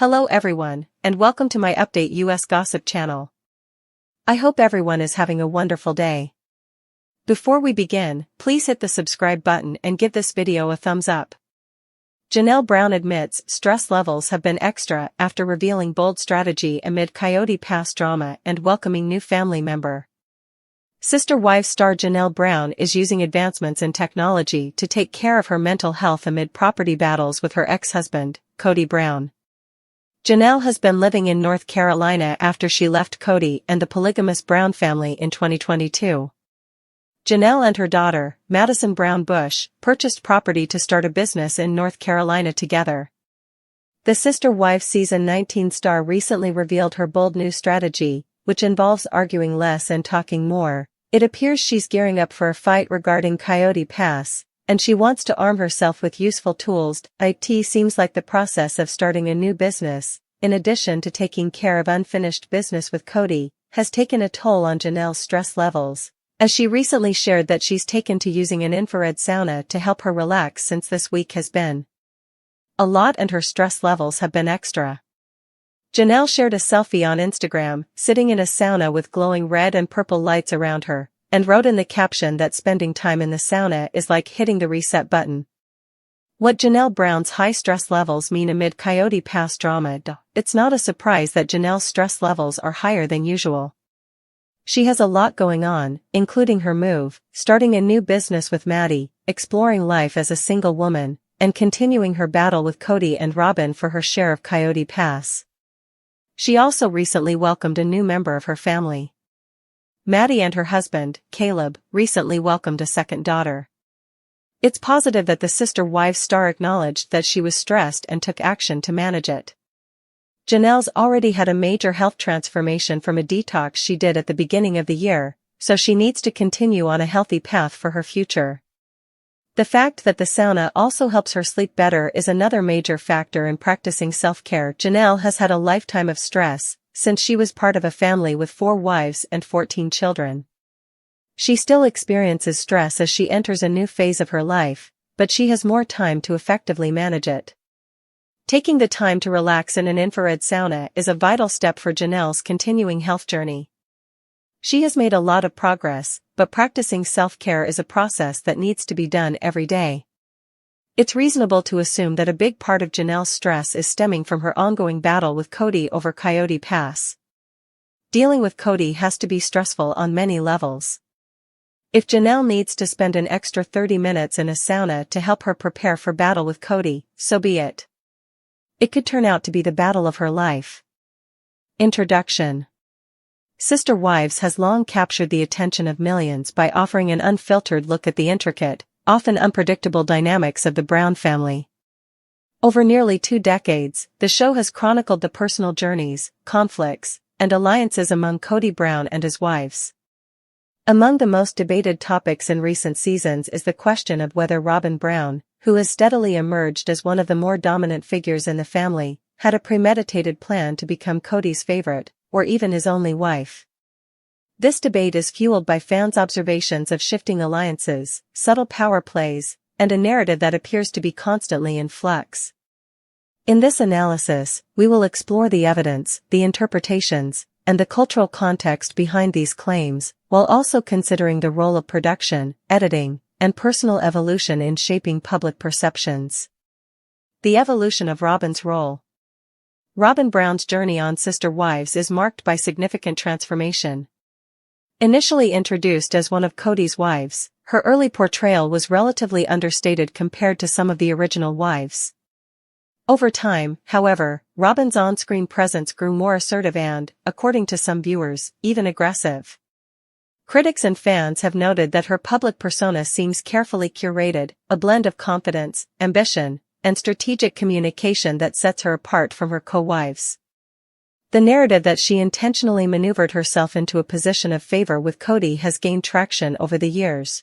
Hello everyone, and welcome to my Update US Gossip channel. I hope everyone is having a wonderful day. Before we begin, please hit the subscribe button and give this video a thumbs up. Janelle Brown admits stress levels have been extra after revealing bold strategy amid Kody past drama and welcoming new family member. Sister Wives star Janelle Brown is using advancements in technology to take care of her mental health amid property battles with her ex-husband, Kody Brown. Janelle has been living in North Carolina after she left Kody and the polygamous Brown family in 2022. Janelle and her daughter, Madison Brown Bush, purchased property to start a business in North Carolina together. The Sister Wives Season 19 star recently revealed her bold new strategy, which involves arguing less and talking more. It appears she's gearing up for a fight regarding Kody Pass, and she wants to arm herself with useful tools. It seems like the process of starting a new business, in addition to taking care of unfinished business with Kody, has taken a toll on Janelle's stress levels, as she recently shared that she's taken to using an infrared sauna to help her relax since this week has been a lot and her stress levels have been extra. Janelle shared a selfie on Instagram, sitting in a sauna with glowing red and purple lights around her, and wrote in the caption that spending time in the sauna is like hitting the reset button. What Janelle Brown's high stress levels mean amid Kody Pass drama. It's not a surprise that Janelle's stress levels are higher than usual. She has a lot going on, including her move, starting a new business with Maddie, exploring life as a single woman, and continuing her battle with Kody and Robyn for her share of Kody Pass. She also recently welcomed a new member of her family. Maddie and her husband, Caleb, recently welcomed a second daughter. It's positive that the Sister Wives star acknowledged that she was stressed and took action to manage it. Janelle's already had a major health transformation from a detox she did at the beginning of the year, so she needs to continue on a healthy path for her future. The fact that the sauna also helps her sleep better is another major factor in practicing self-care. Janelle has had a lifetime of stress, since she was part of a family with 4 wives and 14 children. She still experiences stress as she enters a new phase of her life, but she has more time to effectively manage it. Taking the time to relax in an infrared sauna is a vital step for Janelle's continuing health journey. She has made a lot of progress, but practicing self-care is a process that needs to be done every day. It's reasonable to assume that a big part of Janelle's stress is stemming from her ongoing battle with Kody over Kody Pass. Dealing with Kody has to be stressful on many levels. If Janelle needs to spend an extra 30 minutes in a sauna to help her prepare for battle with Kody, so be it. It could turn out to be the battle of her life. Introduction. Sister Wives has long captured the attention of millions by offering an unfiltered look at the intricate, often unpredictable dynamics of the Brown family. Over nearly 2 decades, the show has chronicled the personal journeys, conflicts, and alliances among Kody Brown and his wives. Among the most debated topics in recent seasons is the question of whether Robyn Brown, who has steadily emerged as one of the more dominant figures in the family, had a premeditated plan to become Kody's favorite, or even his only wife. This debate is fueled by fans' observations of shifting alliances, subtle power plays, and a narrative that appears to be constantly in flux. In this analysis, we will explore the evidence, the interpretations, and the cultural context behind these claims, while also considering the role of production, editing, and personal evolution in shaping public perceptions. The evolution of Robyn's role. Robyn Brown's journey on Sister Wives is marked by significant transformation. Initially introduced as one of Kody's wives, her early portrayal was relatively understated compared to some of the original wives. Over time, however, Robyn's on-screen presence grew more assertive and, according to some viewers, even aggressive. Critics and fans have noted that her public persona seems carefully curated, a blend of confidence, ambition, and strategic communication that sets her apart from her co-wives. The narrative that she intentionally maneuvered herself into a position of favor with Kody has gained traction over the years.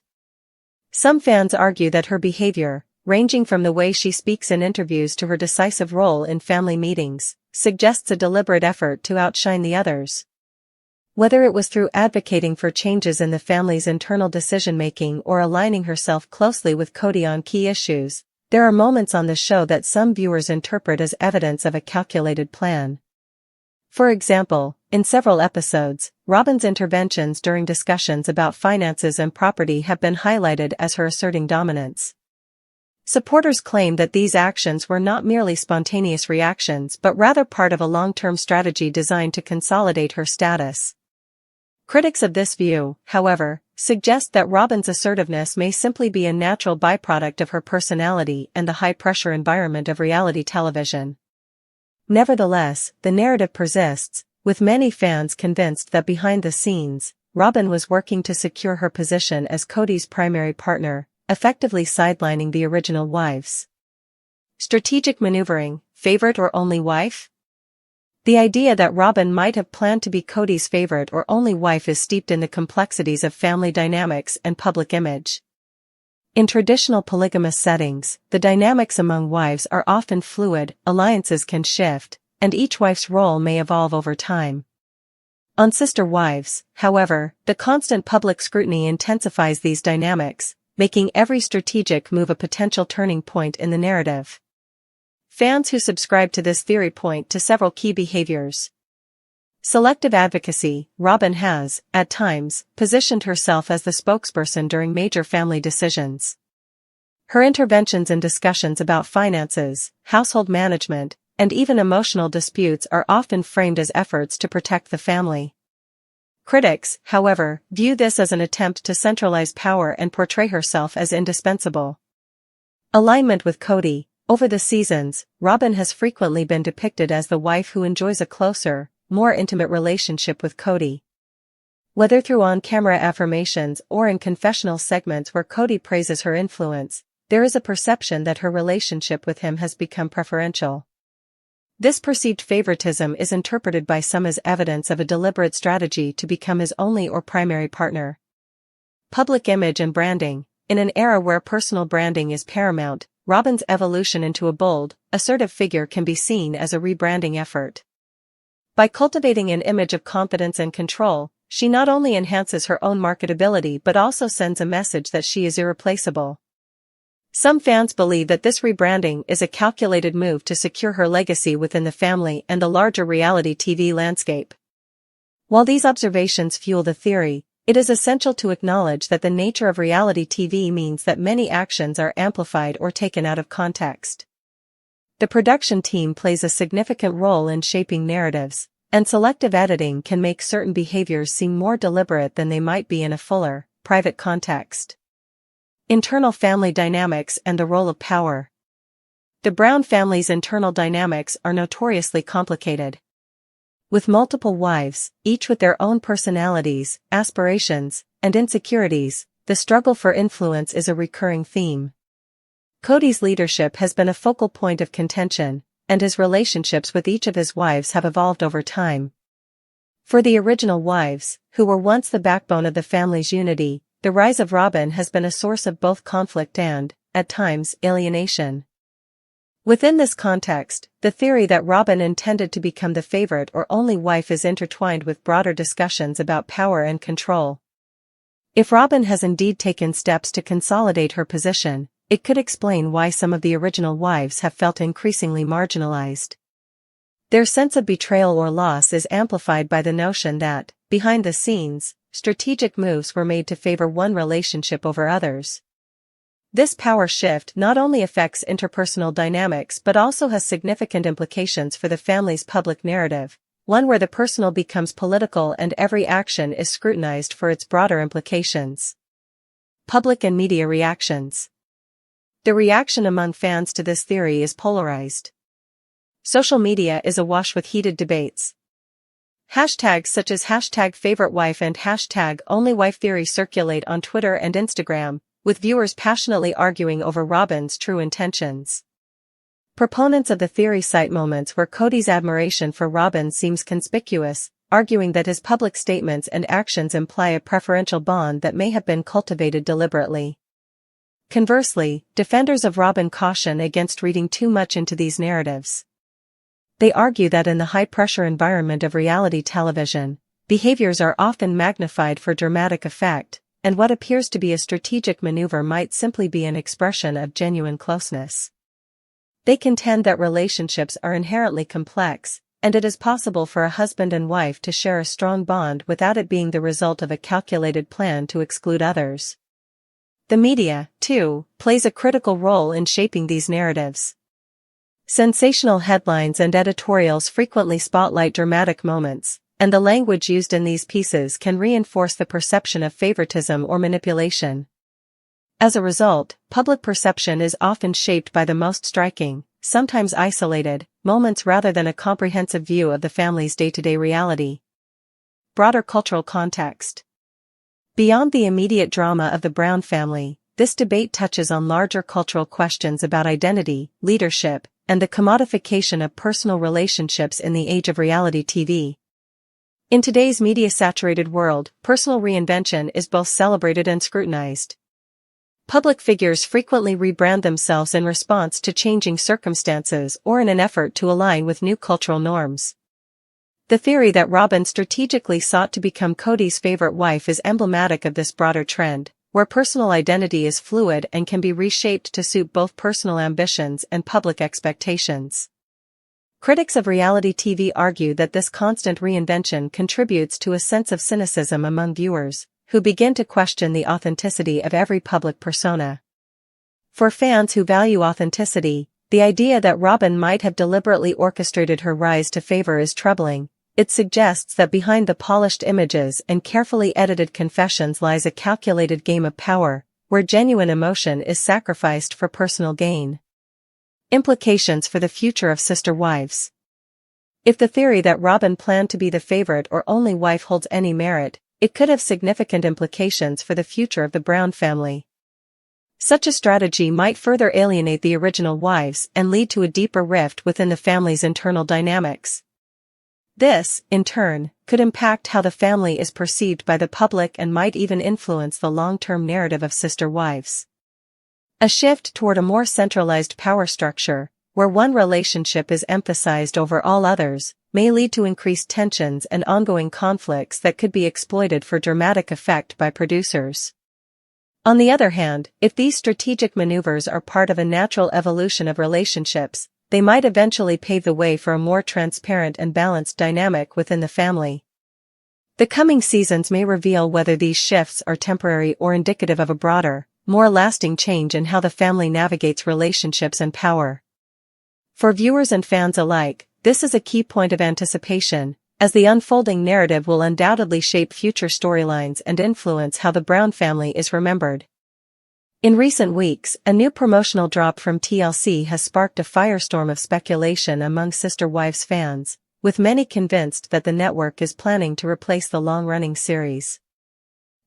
Some fans argue that her behavior, ranging from the way she speaks in interviews to her decisive role in family meetings, suggests a deliberate effort to outshine the others. Whether it was through advocating for changes in the family's internal decision-making or aligning herself closely with Kody on key issues, There are moments on the show that some viewers interpret as evidence of a calculated plan. For example, in several episodes, Robyn's interventions during discussions about finances and property have been highlighted as her asserting dominance. Supporters claim that these actions were not merely spontaneous reactions but rather part of a long-term strategy designed to consolidate her status. Critics of this view, however, suggest that Robyn's assertiveness may simply be a natural byproduct of her personality and the high-pressure environment of reality television. Nevertheless, the narrative persists, with many fans convinced that behind the scenes, Robyn was working to secure her position as Kody's primary partner, effectively sidelining the original wives. Strategic maneuvering, favorite or only wife? The idea that Robyn might have planned to be Kody's favorite or only wife is steeped in the complexities of family dynamics and public image. In traditional polygamous settings, the dynamics among wives are often fluid, alliances can shift, and each wife's role may evolve over time. On Sister Wives, however, the constant public scrutiny intensifies these dynamics, making every strategic move a potential turning point in the narrative. Fans who subscribe to this theory point to several key behaviors. Selective advocacy. Robyn has, at times, positioned herself as the spokesperson during major family decisions. Her interventions in discussions about finances, household management, and even emotional disputes are often framed as efforts to protect the family. Critics, however, view this as an attempt to centralize power and portray herself as indispensable. Alignment with Kody. Over the seasons, Robyn has frequently been depicted as the wife who enjoys a closer, more intimate relationship with Kody. Whether through on-camera affirmations or in confessional segments where Kody praises her influence, there is a perception that her relationship with him has become preferential. This perceived favoritism is interpreted by some as evidence of a deliberate strategy to become his only or primary partner. Public image and branding. In an era where personal branding is paramount, Robyn's evolution into a bold, assertive figure can be seen as a rebranding effort. By cultivating an image of confidence and control, she not only enhances her own marketability but also sends a message that she is irreplaceable. Some fans believe that this rebranding is a calculated move to secure her legacy within the family and the larger reality TV landscape. While these observations fuel the theory, it is essential to acknowledge that the nature of reality TV means that many actions are amplified or taken out of context. The production team plays a significant role in shaping narratives, and selective editing can make certain behaviors seem more deliberate than they might be in a fuller, private context. Internal family dynamics and the role of power. The Brown family's internal dynamics are notoriously complicated. With multiple wives, each with their own personalities, aspirations, and insecurities, the struggle for influence is a recurring theme. Kody's leadership has been a focal point of contention, and his relationships with each of his wives have evolved over time. For the original wives, who were once the backbone of the family's unity, the rise of Robyn has been a source of both conflict and, at times, alienation. Within this context, the theory that Robyn intended to become the favorite or only wife is intertwined with broader discussions about power and control. If Robyn has indeed taken steps to consolidate her position, it could explain why some of the original wives have felt increasingly marginalized. Their sense of betrayal or loss is amplified by the notion that, behind the scenes, strategic moves were made to favor one relationship over others. This power shift not only affects interpersonal dynamics but also has significant implications for the family's public narrative, one where the personal becomes political and every action is scrutinized for its broader implications. Public and media reactions. The reaction among fans to this theory is polarized. Social media is awash with heated debates. Hashtags such as #favoritewife and #onlywife theory circulate on Twitter and Instagram, with viewers passionately arguing over Robyn's true intentions. Proponents of the theory cite moments where Kody's admiration for Robyn seems conspicuous, arguing that his public statements and actions imply a preferential bond that may have been cultivated deliberately. Conversely, defenders of Robyn caution against reading too much into these narratives. They argue that in the high-pressure environment of reality television, behaviors are often magnified for dramatic effect, and what appears to be a strategic maneuver might simply be an expression of genuine closeness. They contend that relationships are inherently complex, and it is possible for a husband and wife to share a strong bond without it being the result of a calculated plan to exclude others. The media, too, plays a critical role in shaping these narratives. Sensational headlines and editorials frequently spotlight dramatic moments, and the language used in these pieces can reinforce the perception of favoritism or manipulation. As a result, public perception is often shaped by the most striking, sometimes isolated, moments rather than a comprehensive view of the family's day-to-day reality. Broader cultural context. Beyond the immediate drama of the Brown family, this debate touches on larger cultural questions about identity, leadership, and the commodification of personal relationships in the age of reality TV. In today's media-saturated world, personal reinvention is both celebrated and scrutinized. Public figures frequently rebrand themselves in response to changing circumstances or in an effort to align with new cultural norms. The theory that Robyn strategically sought to become Kody's favorite wife is emblematic of this broader trend, where personal identity is fluid and can be reshaped to suit both personal ambitions and public expectations. Critics of reality TV argue that this constant reinvention contributes to a sense of cynicism among viewers, who begin to question the authenticity of every public persona. For fans who value authenticity, the idea that Robyn might have deliberately orchestrated her rise to favor is troubling. It suggests that behind the polished images and carefully edited confessions lies a calculated game of power, where genuine emotion is sacrificed for personal gain. Implications for the future of sister wives. If the theory that Robyn planned to be the favorite or only wife holds any merit, it could have significant implications for the future of the Brown family. Such a strategy might further alienate the original wives and lead to a deeper rift within the family's internal dynamics. This, in turn, could impact how the family is perceived by the public and might even influence the long-term narrative of sister wives. A shift toward a more centralized power structure, where one relationship is emphasized over all others, may lead to increased tensions and ongoing conflicts that could be exploited for dramatic effect by producers. On the other hand, if these strategic maneuvers are part of a natural evolution of relationships, they might eventually pave the way for a more transparent and balanced dynamic within the family. The coming seasons may reveal whether these shifts are temporary or indicative of a broader, more lasting change in how the family navigates relationships and power. For viewers and fans alike, this is a key point of anticipation, as the unfolding narrative will undoubtedly shape future storylines and influence how the Brown family is remembered. In recent weeks, a new promotional drop from TLC has sparked a firestorm of speculation among Sister Wives fans, with many convinced that the network is planning to replace the long-running series.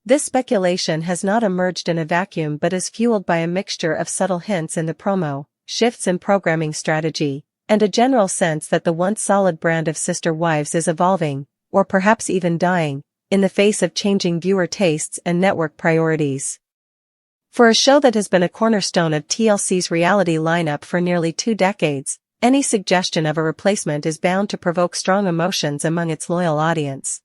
This speculation has not emerged in a vacuum but is fueled by a mixture of subtle hints in the promo, shifts in programming strategy, and a general sense that the once solid brand of Sister Wives is evolving, or perhaps even dying, in the face of changing viewer tastes and network priorities. For a show that has been a cornerstone of TLC's reality lineup for nearly 2 decades, any suggestion of a replacement is bound to provoke strong emotions among its loyal audience.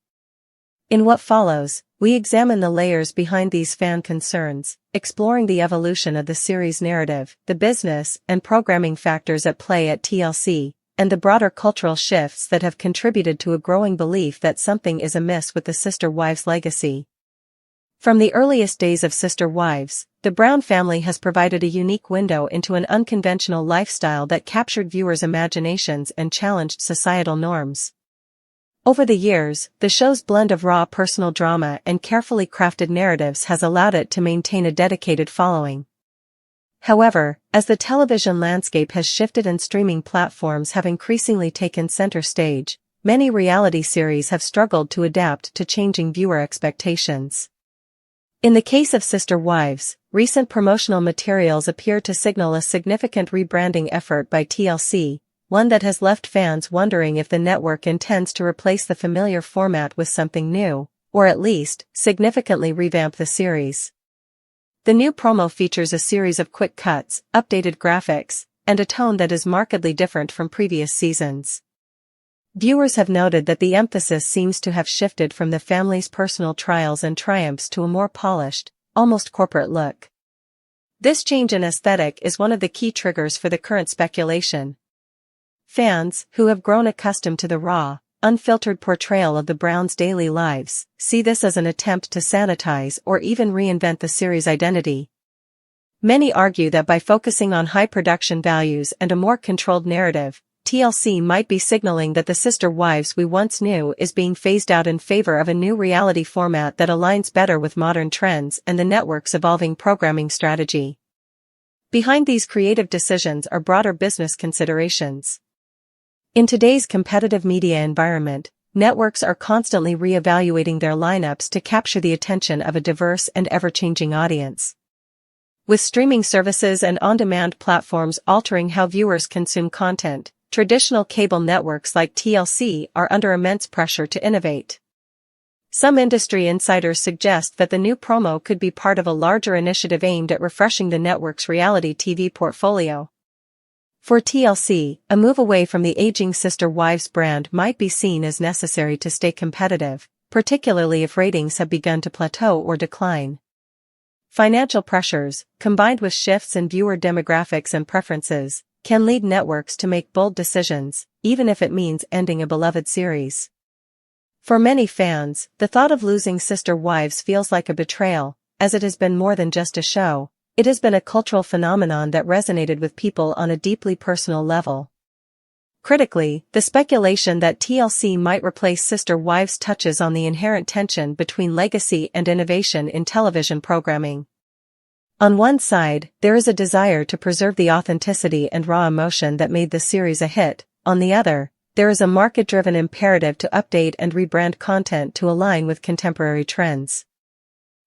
In what follows, we examine the layers behind these fan concerns, exploring the evolution of the series' narrative, the business and programming factors at play at TLC, and the broader cultural shifts that have contributed to a growing belief that something is amiss with the Sister Wives legacy. From the earliest days of Sister Wives, the Brown family has provided a unique window into an unconventional lifestyle that captured viewers' imaginations and challenged societal norms. Over the years, the show's blend of raw personal drama and carefully crafted narratives has allowed it to maintain a dedicated following. However, as the television landscape has shifted and streaming platforms have increasingly taken center stage, many reality series have struggled to adapt to changing viewer expectations. In the case of Sister Wives, recent promotional materials appear to signal a significant rebranding effort by TLC, one that has left fans wondering if the network intends to replace the familiar format with something new, or at least, significantly revamp the series. The new promo features a series of quick cuts, updated graphics, and a tone that is markedly different from previous seasons. Viewers have noted that the emphasis seems to have shifted from the family's personal trials and triumphs to a more polished, almost corporate look. This change in aesthetic is one of the key triggers for the current speculation. Fans, who have grown accustomed to the raw, unfiltered portrayal of the Browns' daily lives, see this as an attempt to sanitize or even reinvent the series' identity. Many argue that by focusing on high production values and a more controlled narrative, TLC might be signaling that the sister wives we once knew is being phased out in favor of a new reality format that aligns better with modern trends and the network's evolving programming strategy. Behind these creative decisions are broader business considerations. In today's competitive media environment, networks are constantly re-evaluating their lineups to capture the attention of a diverse and ever-changing audience. With streaming services and on-demand platforms altering how viewers consume content, traditional cable networks like TLC are under immense pressure to innovate. Some industry insiders suggest that the new promo could be part of a larger initiative aimed at refreshing the network's reality TV portfolio. For TLC, a move away from the aging Sister Wives brand might be seen as necessary to stay competitive, particularly if ratings have begun to plateau or decline. Financial pressures, combined with shifts in viewer demographics and preferences, can lead networks to make bold decisions, even if it means ending a beloved series. For many fans, the thought of losing Sister Wives feels like a betrayal, as it has been more than just a show. It has been a cultural phenomenon that resonated with people on a deeply personal level. Critically, the speculation that TLC might replace Sister Wives touches on the inherent tension between legacy and innovation in television programming. On one side, there is a desire to preserve the authenticity and raw emotion that made the series a hit. On the other, there is a market-driven imperative to update and rebrand content to align with contemporary trends.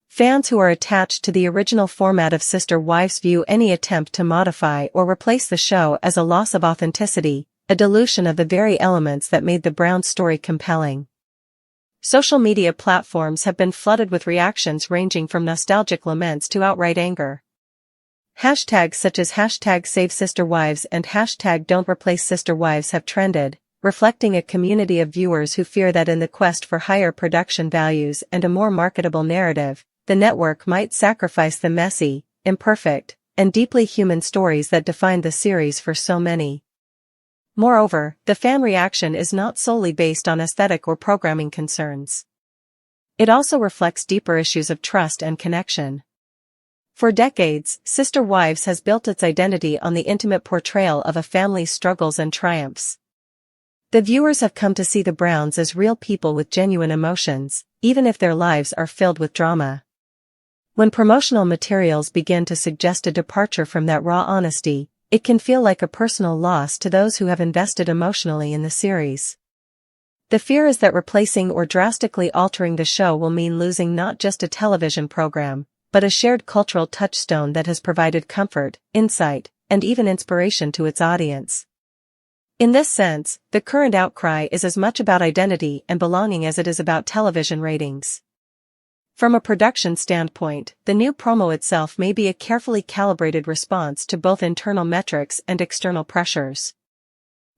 Fans who are attached to the original format of Sister Wives view any attempt to modify or replace the show as a loss of authenticity, a dilution of the very elements that made the Browns story compelling. Social media platforms have been flooded with reactions ranging from nostalgic laments to outright anger. Hashtags such as #SaveSisterWives and #Don'tReplaceSisterWives have trended, reflecting a community of viewers who fear that in the quest for higher production values and a more marketable narrative, the network might sacrifice the messy, imperfect, and deeply human stories that defined the series for so many. Moreover, the fan reaction is not solely based on aesthetic or programming concerns. It also reflects deeper issues of trust and connection. For decades, Sister Wives has built its identity on the intimate portrayal of a family's struggles and triumphs. The viewers have come to see the Browns as real people with genuine emotions, even if their lives are filled with drama. When promotional materials begin to suggest a departure from that raw honesty, it can feel like a personal loss to those who have invested emotionally in the series. The fear is that replacing or drastically altering the show will mean losing not just a television program, but a shared cultural touchstone that has provided comfort, insight, and even inspiration to its audience. In this sense, the current outcry is as much about identity and belonging as it is about television ratings. From a production standpoint, the new promo itself may be a carefully calibrated response to both internal metrics and external pressures.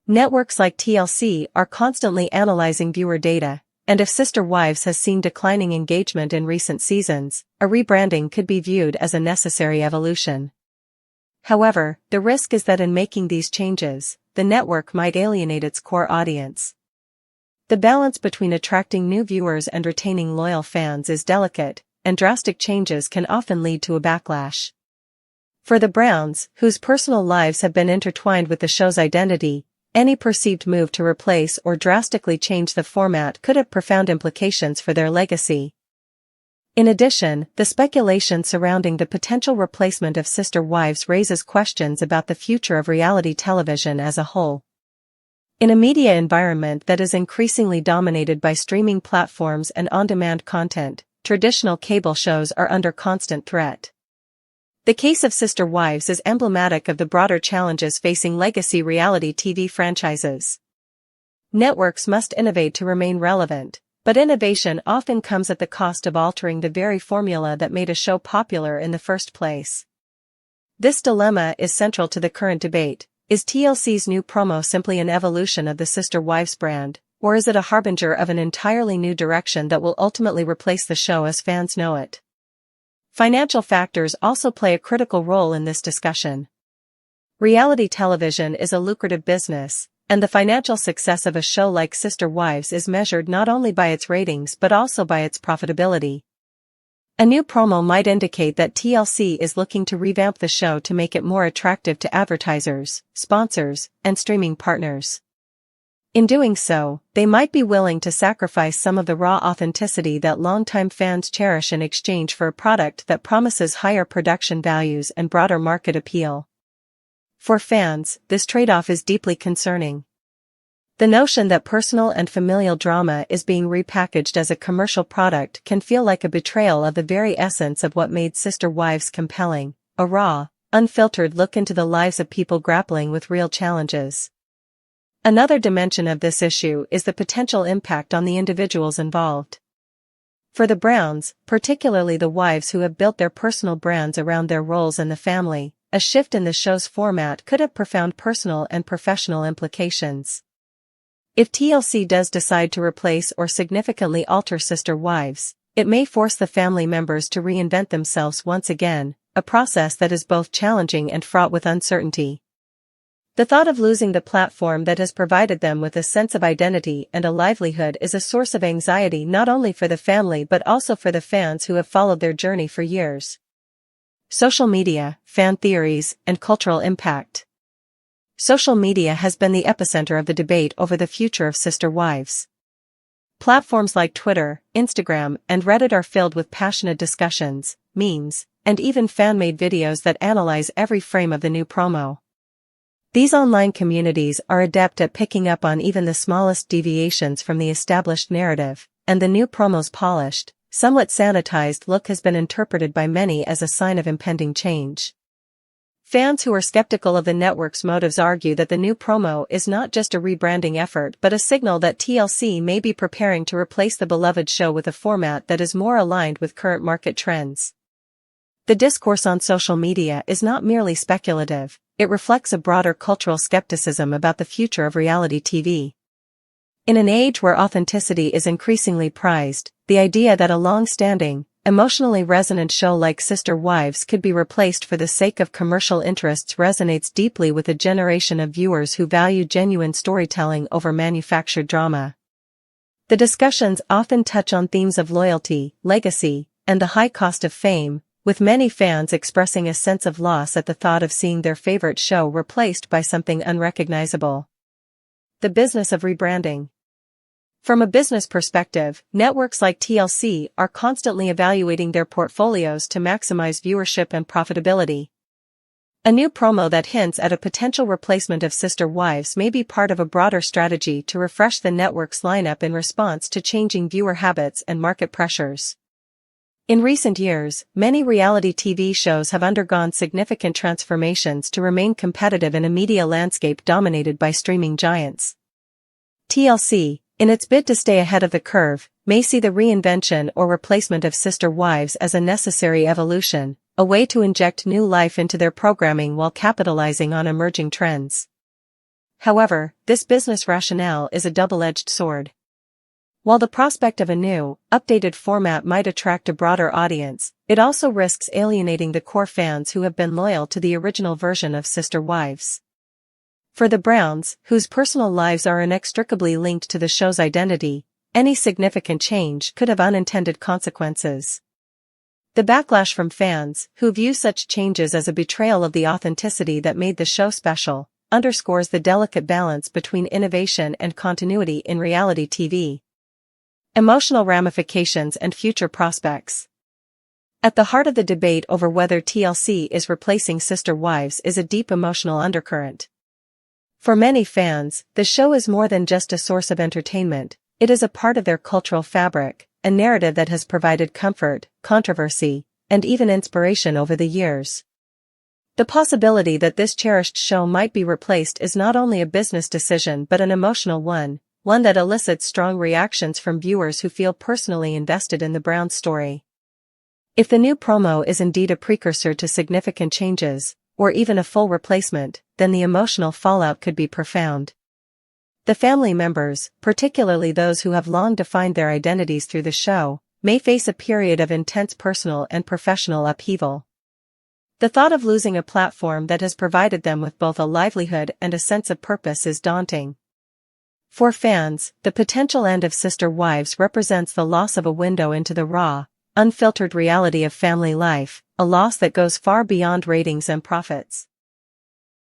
Networks like TLC are constantly analyzing viewer data, and if Sister Wives has seen declining engagement in recent seasons, a rebranding could be viewed as a necessary evolution. However, the risk is that in making these changes, the network might alienate its core audience. The balance between attracting new viewers and retaining loyal fans is delicate, and drastic changes can often lead to a backlash. For the Browns, whose personal lives have been intertwined with the show's identity, any perceived move to replace or drastically change the format could have profound implications for their legacy. In addition, the speculation surrounding the potential replacement of Sister Wives raises questions about the future of reality television as a whole. In a media environment that is increasingly dominated by streaming platforms and on-demand content, traditional cable shows are under constant threat. The case of Sister Wives is emblematic of the broader challenges facing legacy reality TV franchises. Networks must innovate to remain relevant, but innovation often comes at the cost of altering the very formula that made a show popular in the first place. This dilemma is central to the current debate. Is TLC's new promo simply an evolution of the Sister Wives brand, Or is it a harbinger of an entirely new direction that will ultimately replace the show as fans know it? Financial factors also play a critical role in this discussion. Reality television is a lucrative business, and the financial success of a show like Sister Wives is measured not only by its ratings but also by its profitability. A new promo might indicate that TLC is looking to revamp the show to make it more attractive to advertisers, sponsors, and streaming partners. In doing so, they might be willing to sacrifice some of the raw authenticity that longtime fans cherish in exchange for a product that promises higher production values and broader market appeal. For fans, this trade-off is deeply concerning. The notion that personal and familial drama is being repackaged as a commercial product can feel like a betrayal of the very essence of what made Sister Wives compelling, a raw, unfiltered look into the lives of people grappling with real challenges. Another dimension of this issue is the potential impact on the individuals involved. For the Browns, particularly the wives who have built their personal brands around their roles in the family, a shift in the show's format could have profound personal and professional implications. If TLC does decide to replace or significantly alter Sister Wives, it may force the family members to reinvent themselves once again, a process that is both challenging and fraught with uncertainty. The thought of losing the platform that has provided them with a sense of identity and a livelihood is a source of anxiety not only for the family but also for the fans who have followed their journey for years. Social media, fan theories, and cultural impact. Social media has been the epicenter of the debate over the future of Sister Wives. Platforms like Twitter, Instagram, and Reddit are filled with passionate discussions, memes, and even fan-made videos that analyze every frame of the new promo. These online communities are adept at picking up on even the smallest deviations from the established narrative, and the new promo's polished, somewhat sanitized look has been interpreted by many as a sign of impending change. Fans who are skeptical of the network's motives argue that the new promo is not just a rebranding effort but a signal that TLC may be preparing to replace the beloved show with a format that is more aligned with current market trends. The discourse on social media is not merely speculative, it reflects a broader cultural skepticism about the future of reality TV. In an age where authenticity is increasingly prized, the idea that a long-standing, emotionally resonant show like Sister Wives could be replaced for the sake of commercial interests resonates deeply with a generation of viewers who value genuine storytelling over manufactured drama. The discussions often touch on themes of loyalty, legacy, and the high cost of fame, with many fans expressing a sense of loss at the thought of seeing their favorite show replaced by something unrecognizable. The business of rebranding. From a business perspective, networks like TLC are constantly evaluating their portfolios to maximize viewership and profitability. A new promo that hints at a potential replacement of Sister Wives may be part of a broader strategy to refresh the network's lineup in response to changing viewer habits and market pressures. In recent years, many reality TV shows have undergone significant transformations to remain competitive in a media landscape dominated by streaming giants. TLC, in its bid to stay ahead of the curve, may see the reinvention or replacement of Sister Wives as a necessary evolution, a way to inject new life into their programming while capitalizing on emerging trends. However, this business rationale is a double-edged sword. While the prospect of a new, updated format might attract a broader audience, it also risks alienating the core fans who have been loyal to the original version of Sister Wives. For the Browns, whose personal lives are inextricably linked to the show's identity, any significant change could have unintended consequences. The backlash from fans, who view such changes as a betrayal of the authenticity that made the show special, underscores the delicate balance between innovation and continuity in reality TV. Emotional ramifications and future prospects. At the heart of the debate over whether TLC is replacing Sister Wives is a deep emotional undercurrent. For many fans, the show is more than just a source of entertainment, it is a part of their cultural fabric, a narrative that has provided comfort, controversy, and even inspiration over the years. The possibility that this cherished show might be replaced is not only a business decision but an emotional one that elicits strong reactions from viewers who feel personally invested in the Browns' story. If the new promo is indeed a precursor to significant changes, or even a full replacement, then the emotional fallout could be profound. The family members, particularly those who have long defined their identities through the show, may face a period of intense personal and professional upheaval. The thought of losing a platform that has provided them with both a livelihood and a sense of purpose is daunting. For fans, the potential end of Sister Wives represents the loss of a window into the raw, unfiltered reality of family life, a loss that goes far beyond ratings and profits.